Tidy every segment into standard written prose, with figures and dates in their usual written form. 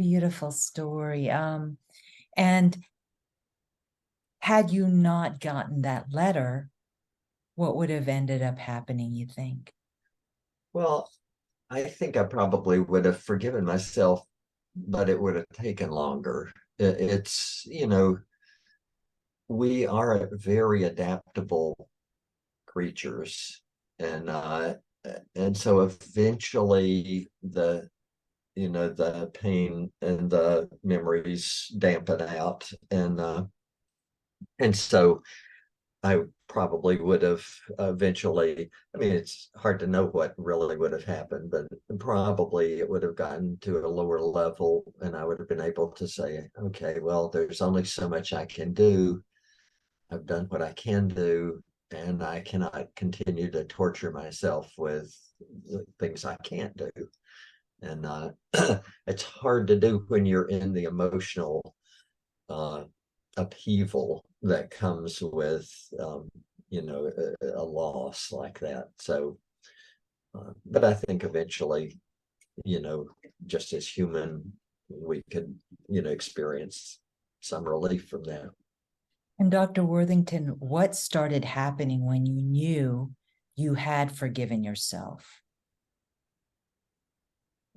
Beautiful story. And had you not gotten that letter, what would have ended up happening, you think? Well, I think I probably would have forgiven myself, but it would have taken longer. It's, we are very adaptable creatures. And so eventually the pain and the memories dampen out. And so I probably would have eventually, I mean, it's hard to know what really would have happened, but probably it would have gotten to a lower level and I would have been able to say, okay, well, there's only so much I can do. I've done what I can do, and I cannot continue to torture myself with things I can't do. And it's hard to do when you're in the emotional uh, upheaval that comes with a loss like that. So, but I think eventually, you know, just as human, we could, experience some relief from that. And Dr. Worthington, what started happening when you knew you had forgiven yourself?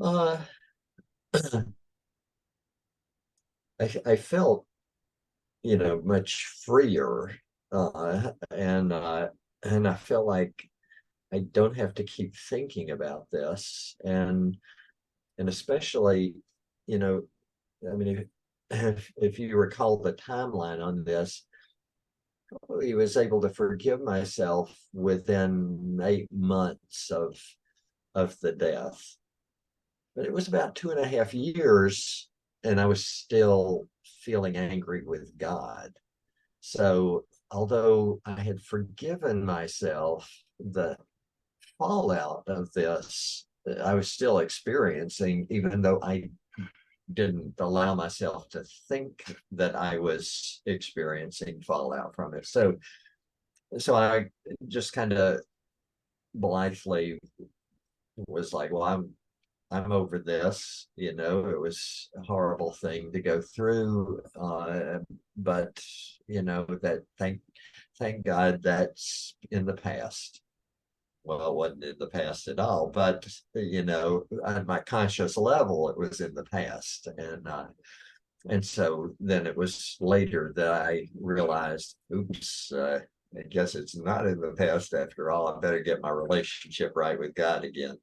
Uh, I felt, much freer, and I felt like I don't have to keep thinking about this, and especially, you know, I mean, if you recall the timeline on this, he was able to forgive myself within 8 months of the death. But it was about 2.5 years, and I was still feeling angry with God. So although I had forgiven myself, the fallout of this I was still experiencing, even though I didn't allow myself to think that I was experiencing fallout from it. So I just kind of blithely was like, well, I'm over this. It was a horrible thing to go through, but that thank God that's in the past. Well, it wasn't in the past at all, but on my conscious level, it was in the past, and so then it was later that I realized, oops, I guess it's not in the past after all. I better get my relationship right with God again.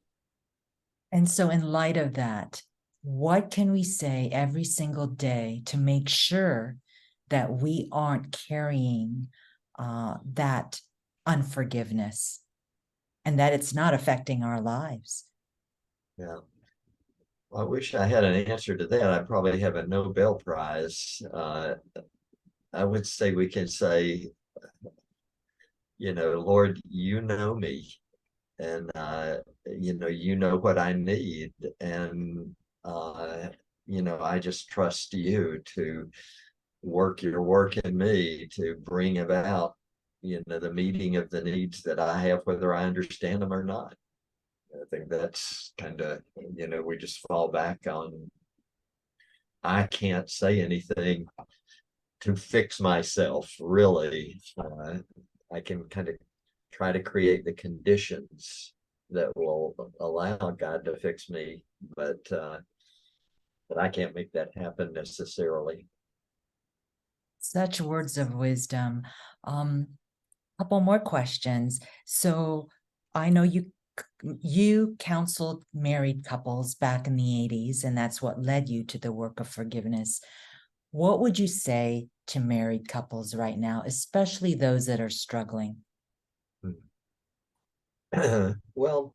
And so, in light of that, what can we say every single day to make sure that we aren't carrying that unforgiveness and that it's not affecting our lives? Yeah. I wish I had an answer to that. I'd probably have a Nobel Prize. I would say we can say, Lord, you know me, and you know what I need, and I just trust you to work your work in me to bring about, the meeting of the needs that I have, whether I understand them or not. I think that's kind of, we just fall back on, I can't say anything to fix myself, really. I can kind of try to create the conditions that will allow God to fix me, but I can't make that happen necessarily. Such words of wisdom. Um, Couple more questions. So I know you counseled married couples back in the 80s, and that's what led you to the work of forgiveness. What would you say to married couples right now, especially those that are struggling? Well,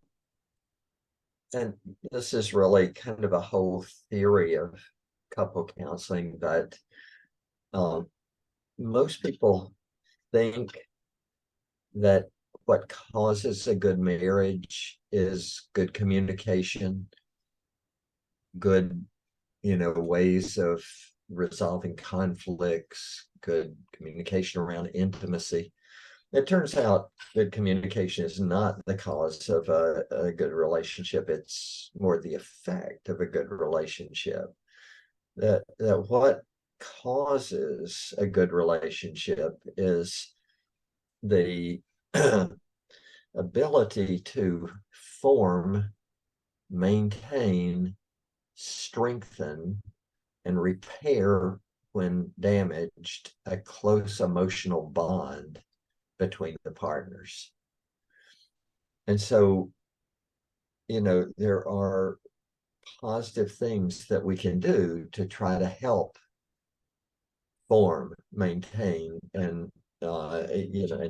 and this is really kind of a whole theory of couple counseling, but um, most people think that what causes a good marriage is good communication, good, ways of resolving conflicts, good communication around intimacy. It turns out good communication is not the cause of a good relationship. It's more the effect of a good relationship. that what causes a good relationship is the ability to form, maintain, strengthen, and repair when damaged a close emotional bond between the partners. And so, there are positive things that we can do to try to help form, maintain, and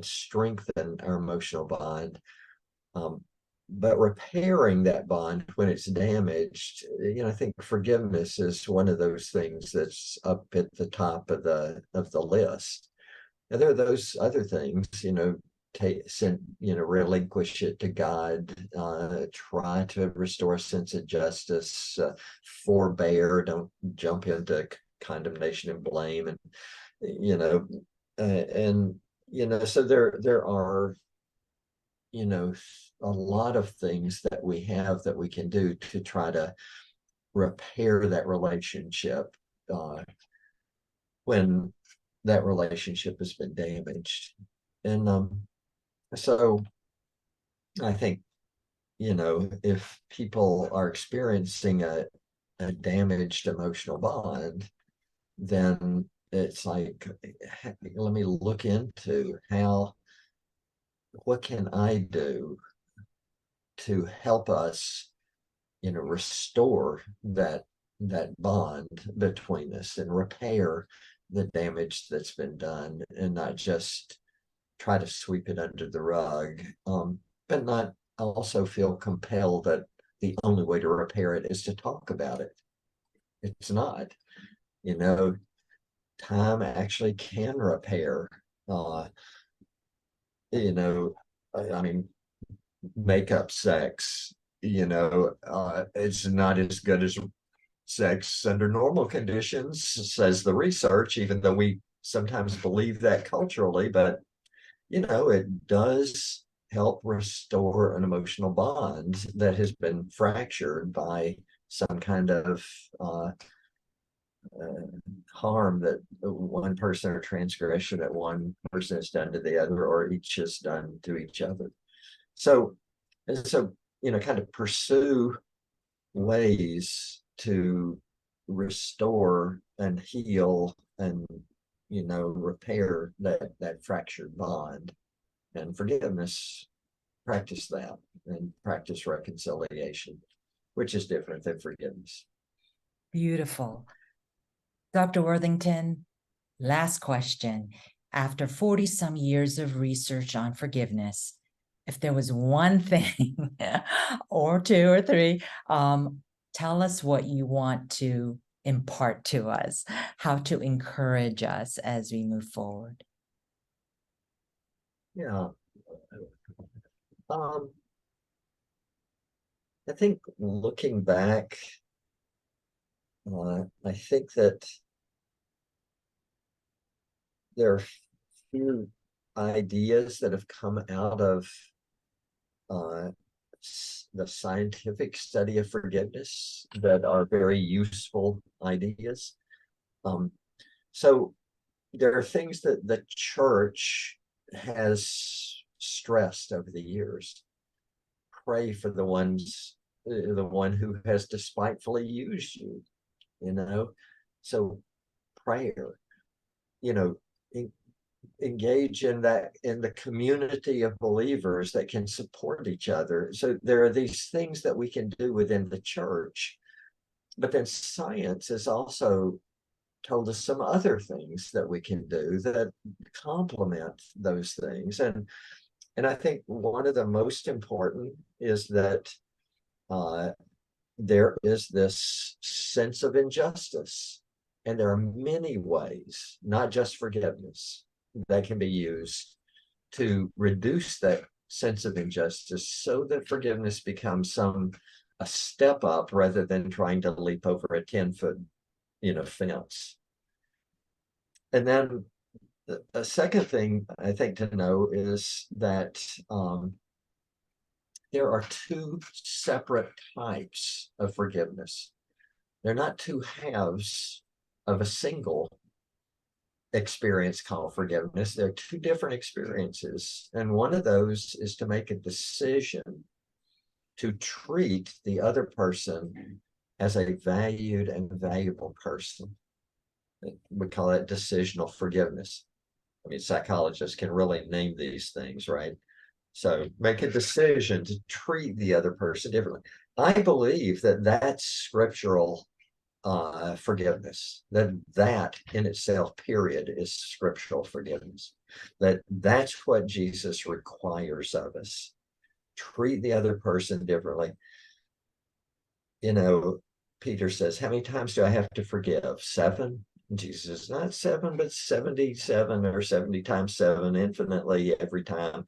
strengthen our emotional bond. Um, but repairing that bond when it's damaged, I think forgiveness is one of those things that's up at the top of the list. And there are those other things, relinquish it to God, try to restore a sense of justice, forbear, don't jump into condemnation and blame, and you know, and so there are a lot of things that we have that we can do to try to repair that relationship when that relationship has been damaged. And so I think, if people are experiencing a damaged emotional bond, then it's like, let me look into what can I do to help us, restore that bond between us and repair the damage that's been done, and not just try to sweep it under the rug, but not also feel compelled that the only way to repair it is to talk about it. It's not, you know, time actually can repair. Uh, you know, I mean, makeup sex, it's not as good as sex under normal conditions, says the research, even though we sometimes believe that culturally, but it does help restore an emotional bond that has been fractured by some kind of harm that one person, or transgression that one person has done to the other, or each has done to each other. So, kind of pursue ways to restore and heal and repair that fractured bond. And forgiveness, practice that, and practice reconciliation, which is different than forgiveness. Beautiful. Dr. Worthington, last question. After 40 some years of research on forgiveness, if there was one thing or two or three, tell us what you want to impart to us, how to encourage us as we move forward. Yeah. Um, I think looking back, I think that there are few ideas that have come out of uh, the scientific study of forgiveness that are very useful ideas. Um, so there are things that the church has stressed over the years. Pray for the one who has despitefully used you, you know. So prayer, you know, engage in the community of believers that can support each other. So there are these things that we can do within the church, but then science has also told us some other things that we can do that complement those things. And I think one of the most important is that there is this sense of injustice, and there are many ways, not just forgiveness, that can be used to reduce that sense of injustice, so that forgiveness becomes a step up rather than trying to leap over a 10-foot fence. And then a second thing I think to know is that there are two separate types of forgiveness. They're not two halves of a single experience called forgiveness. They're two different experiences. And one of those is to make a decision to treat the other person as a valued and valuable person. We call it decisional forgiveness. I mean, psychologists can really name these things, right? So make a decision to treat the other person differently. I believe that that's scriptural forgiveness, that in itself, period, is scriptural forgiveness. That's what Jesus requires of us. Treat the other person differently. You know, Peter says, how many times do I have to forgive? 7? And Jesus says, not 7, but 77 or 70 times 7, infinitely every time.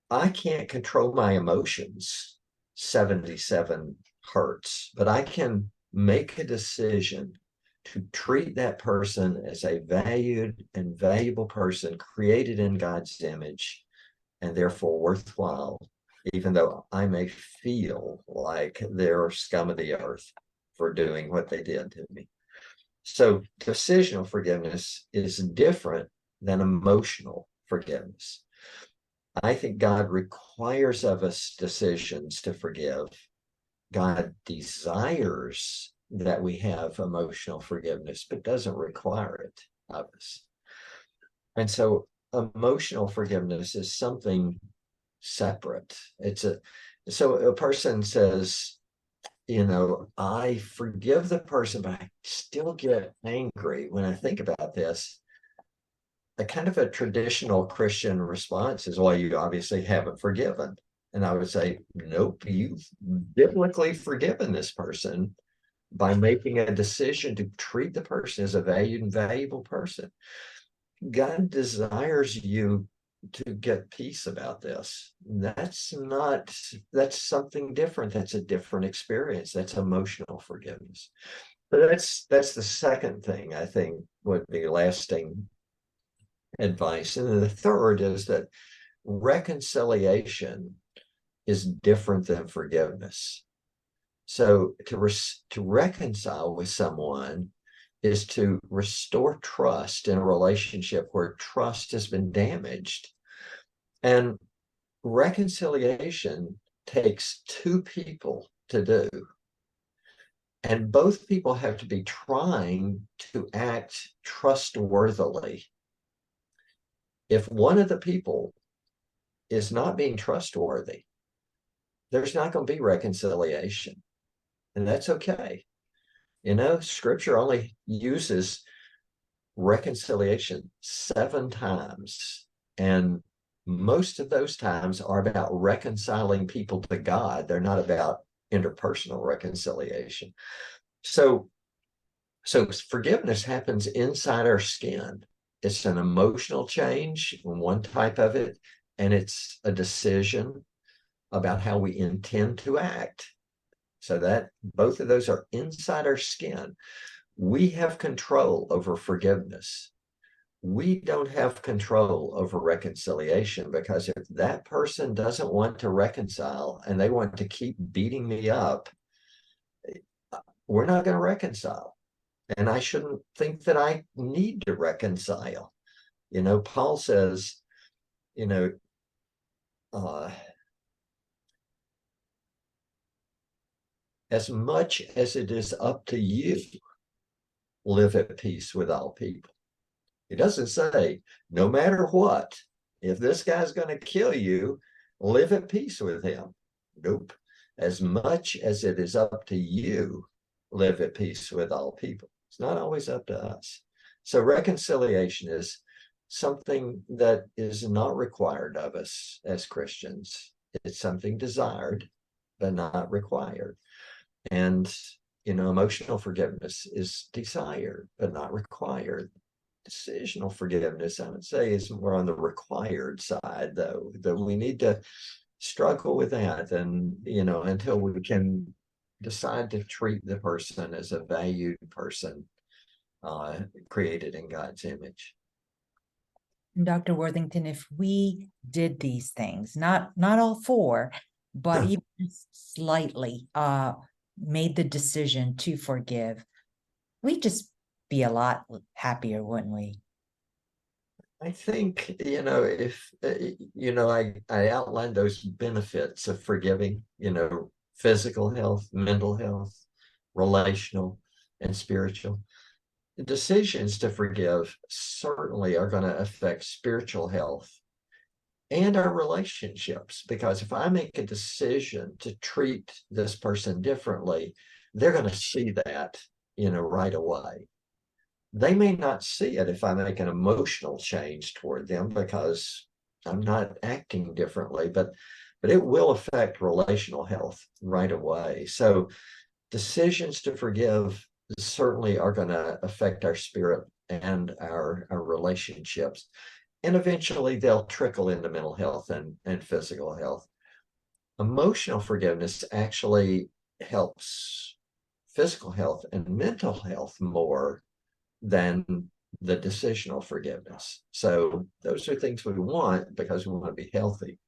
I can't control my emotions 77 hertz, but I can make a decision to treat that person as a valued and valuable person created in God's image and therefore worthwhile, even though I may feel like they're scum of the earth for doing what they did to me. So decisional forgiveness is different than emotional forgiveness. I think God requires of us decisions to forgive. God desires that we have emotional forgiveness, but doesn't require it of us. And so emotional forgiveness is something separate. So a person says, I forgive the person, but I still get angry when I think about this. A kind of a traditional Christian response is, well, you obviously haven't forgiven. And I would say, nope, you've biblically forgiven this person by making a decision to treat the person as a valued and valuable person. God desires you to get peace about this. That's something different. That's a different experience. That's emotional forgiveness. But that's the second thing I think would be lasting advice. And then the third is that reconciliation is different than forgiveness. So to reconcile with someone is to restore trust in a relationship where trust has been damaged. And reconciliation takes two people to do. And both people have to be trying to act trustworthily. If one of the people is not being trustworthy, there's not going to be reconciliation. And that's okay. Scripture only uses reconciliation 7 times. And most of those times are about reconciling people to God. They're not about interpersonal reconciliation. So forgiveness happens inside our skin. It's an emotional change, one type of it, and it's a decision about how we intend to act. So that both of those are inside our skin. We have control over forgiveness. We don't have control over reconciliation, because if that person doesn't want to reconcile and they want to keep beating me up, we're not going to reconcile. And I shouldn't think that I need to reconcile. Paul says, as much as it is up to you, live at peace with all people. He doesn't say, no matter what, if this guy's going to kill you, live at peace with him. Nope. As much as it is up to you, live at peace with all people. It's not always up to us. So reconciliation is something that is not required of us as Christians. It's something desired, but not required. And, emotional forgiveness is desired, but not required. Decisional forgiveness, I would say, is more on the required side, though, that we need to struggle with that. And, until we can decide to treat the person as a valued person created in God's image. Dr. Worthington, if we did these things, not all 4, but even slightly, made the decision to forgive, we'd just be a lot happier, wouldn't we? I think, if, I outlined those benefits of forgiving, physical health, mental health, relational, and spiritual. The decisions to forgive certainly are going to affect spiritual health and our relationships, because if I make a decision to treat this person differently, they're going to see that, right away. They may not see it if I make an emotional change toward them because I'm not acting differently, but it will affect relational health right away. So decisions to forgive certainly are going to affect our spirit and our relationships. And eventually they'll trickle into mental health and physical health. Emotional forgiveness actually helps physical health and mental health more than the decisional forgiveness. So those are things we want because we want to be healthy.